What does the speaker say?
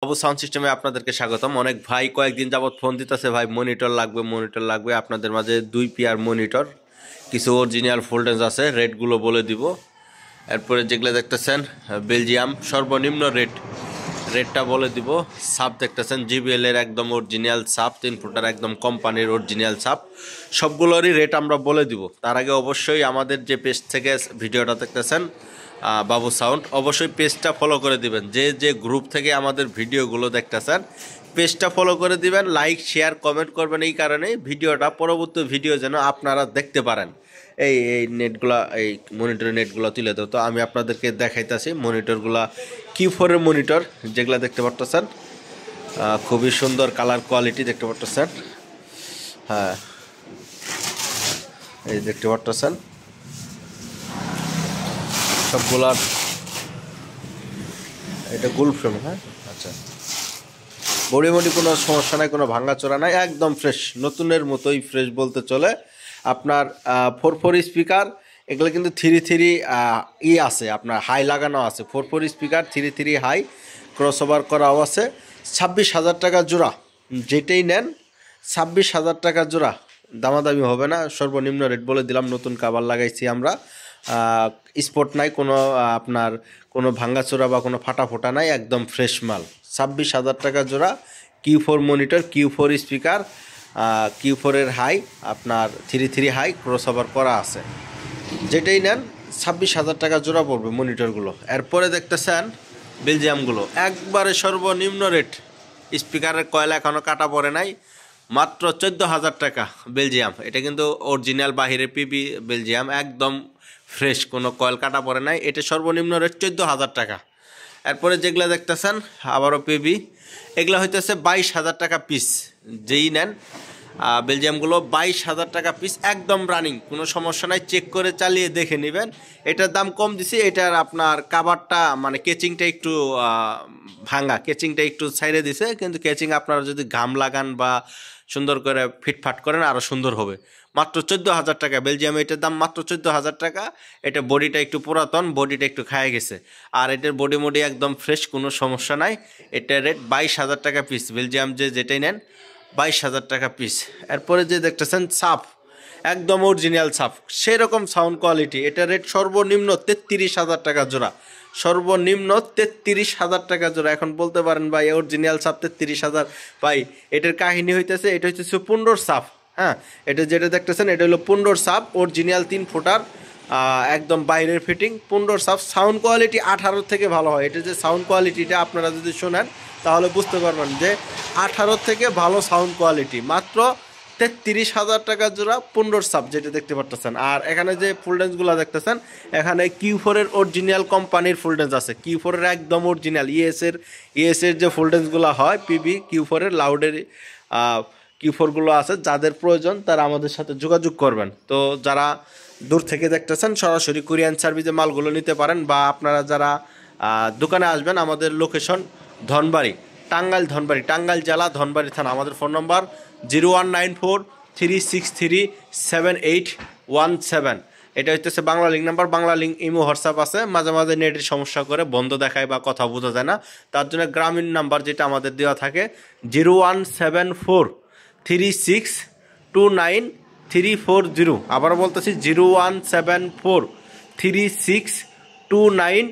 বাবু sound সিস্টেমে আপনাদেরকে স্বাগতম। অনেক ভাই কয়েকদিন যাবত ফোন দিতেছে, ভাই মনিটর লাগবে। আপনাদের মাঝে 2 পেয়ার মনিটর, কিছু অরিজিনাল ফোল্ডেন্স আছে, রেটগুলো বলে দিব। এরপরে যেগুলো দেখতেছেন বেলজিয়াম, সর্বনিম্ন রেটটা বলে দিব। সাপ দেখতেছেন জিবিএল এর একদম অরিজিনাল সাপ, 3 ফুটার একদম কোম্পানির অরিজিনাল সাপ, সবগুলোরই রেট আমরা বলে দিব। তার আগে অবশ্যই আমাদের যে পেজ থেকে ভিডিওটা দেখতেছেন বাবু সাউন্ড, অবশ্যই পেজটা ফলো করে দিবেন। যে গ্রুপ থেকে আমাদের ভিডিওগুলো দেখতেছেন পেজটা ফলো করে দিবেন, লাইক শেয়ার কমেন্ট করবেন। এই কারণে ভিডিওটা পরবর্তী ভিডিও যেন আপনারা দেখতে পারেন। এই নেটগুলা, এই মনিটরের নেটগুলো তুলে দেবো। তো আমি আপনাদেরকে দেখাইতেছি মনিটরগুলা, Q4 এর মনিটর যেগুলো দেখতে পারতেছেন, খুবই সুন্দর কালার কোয়ালিটি দেখতে পারতেছেন। হ্যাঁ, এই দেখতে পারতেছেন সবগুলার। এটা গোল ফ্রেম। হ্যাঁ, আচ্ছা, বডি কোনো সমস্যা নাই, কোনো ভাঙাচোরা নাই, একদম ফ্রেশ, নতুনের মতোই ফ্রেশ বলতে চলে। আপনার 4 স্পিকার, এগুলো কিন্তু 3 আছে, আপনার হাই লাগানো আছে। 4 স্পিকার 3 হাই ক্রসওভার করাও আছে। 26,000 টাকা জোড়া, যেটাই নেন 26,000 টাকা জোড়া, দামাদামি হবে না। সর্বনিম্ন রেট বলে দিলাম। নতুন কাভার লাগাইছি আমরা, স্পট নাই কোনো, আপনার কোনো ভাঙ্গাচোরা বা কোনো ফাটা নাই, একদম ফ্রেশ মাল। 26,000 টাকা জোড়া Q4 monitor, Q4 speaker, Q4 এর হাই, আপনার 3 হাই ক্রসওভার করা আছে। যেটাই নেন 26,000 টাকা জোড়া পড়বে মনিটরগুলো। এরপরে দেখতেছেন বেলজিয়ামগুলো, একবারে সর্বনিম্ন রেট। স্পিকারের কয়েল এখনও কাটা পড়ে নাই, মাত্র 14,000 টাকা বেলজিয়াম। এটা কিন্তু অরিজিনাল বাহিরে পিবি বেলজিয়াম, একদম ফ্রেশ, কোনো কয়েল কাটা পড়ে নাই। এটা সর্বনিম্ন রেট 14,000 টাকা। এরপরে যেগুলো দেখতেছেন আবারও পিবি, এগুলো হইতেছে 22,000 টাকা পিস। যেই নেন বেলজিয়ামগুলো 22,000 টাকা পিস, একদম রানিং, কোনো সমস্যা নাই, চেক করে চালিয়ে দেখে নেবেন। এটার দাম কম দিছি, এটার আপনার কাভারটা মানে কেচিংটা একটু ভাঙা, কেচিংটা একটু ছাইড়ে দিছে, কিন্তু কেচিং আপনারা যদি ঘাম লাগান বা সুন্দর করে ফিটফাট করেন আরও সুন্দর হবে। মাত্র 14,000 টাকা বেলজিয়াম, এটার দাম মাত্র 14,000 টাকা। এটা বডিটা একটু পুরাতন, বডিটা একটু খায় গেছে, আর এটার বডি একদম ফ্রেশ, কোনো সমস্যা নাই। এটার রেট 22,000 টাকা পিস বেলজিয়াম, যেটাই নেন 22,000 টাকা পিস। এরপরে যে দেখতেছেন সাপ, একদম অরিজিনাল সাপ, সেরকম সাউন্ড কোয়ালিটি। এটার রেট সর্বনিম্ন 33,000 টাকা জোড়া, সর্বনিম্ন 33,000 টাকা জোড়া। এখন বলতে পারেন ভাই অরিজিনাল সাপ 33,000, ভাই এটার কাহিনী হইতেছে, এটা হচ্ছে 15 সাপ। হ্যাঁ, এটা যেটা দেখতেছেন এটা হলো 15 সাপ, অরিজিনাল 3 ফুটার, একদম বাইরের ফিটিং 15 সাপ। সাউন্ড কোয়ালিটি 18 থেকে ভালো হয়। এটা যে সাউন্ড কোয়ালিটিটা আপনারা যদি শোনেন তাহলে বুঝতে পারবেন যে 18 থেকে ভালো সাউন্ড কোয়ালিটি। মাত্র 33,000 টাকা জোড়া 15 সাব, যেটা দেখতে পারতেছেন। আর এখানে যে ফুলডেন্সগুলো দেখতেছেন, এখানে Q4 এর অরিজিনাল কোম্পানির ফুলডেন্স আছে। Q4 এর একদম অরিজিনাল ইএস এর যে ফুলডেন্সগুলো হয় পিবি Q4 এর লাউডের Q4 আছে। যাদের প্রয়োজন তারা আমাদের সাথে যোগাযোগ করবেন। তো যারা দূর থেকে দেখতেছেন সরাসরি কুরিয়ান সার্ভিসে মালগুলো নিতে পারেন, বা আপনারা যারা দোকানে আসবেন, আমাদের লোকেশন ধনবাড়ি, টাঙ্গাইল জেলা, ধনবাড়ি থানা। আমাদের ফোন নম্বর 0194-363-7817। এটা হচ্ছে Bangla link number, Bangla link imo WhatsApp আছে। মাঝে মাঝে নেটের সমস্যা করে, বন্ধ দেখায় বা কথা বোঝা যায় না, তার জন্য গ্রামীণ নাম্বার যেটা আমাদের দেওয়া থাকে 0174-3629-340। আবারও বলতেছি 0174-3629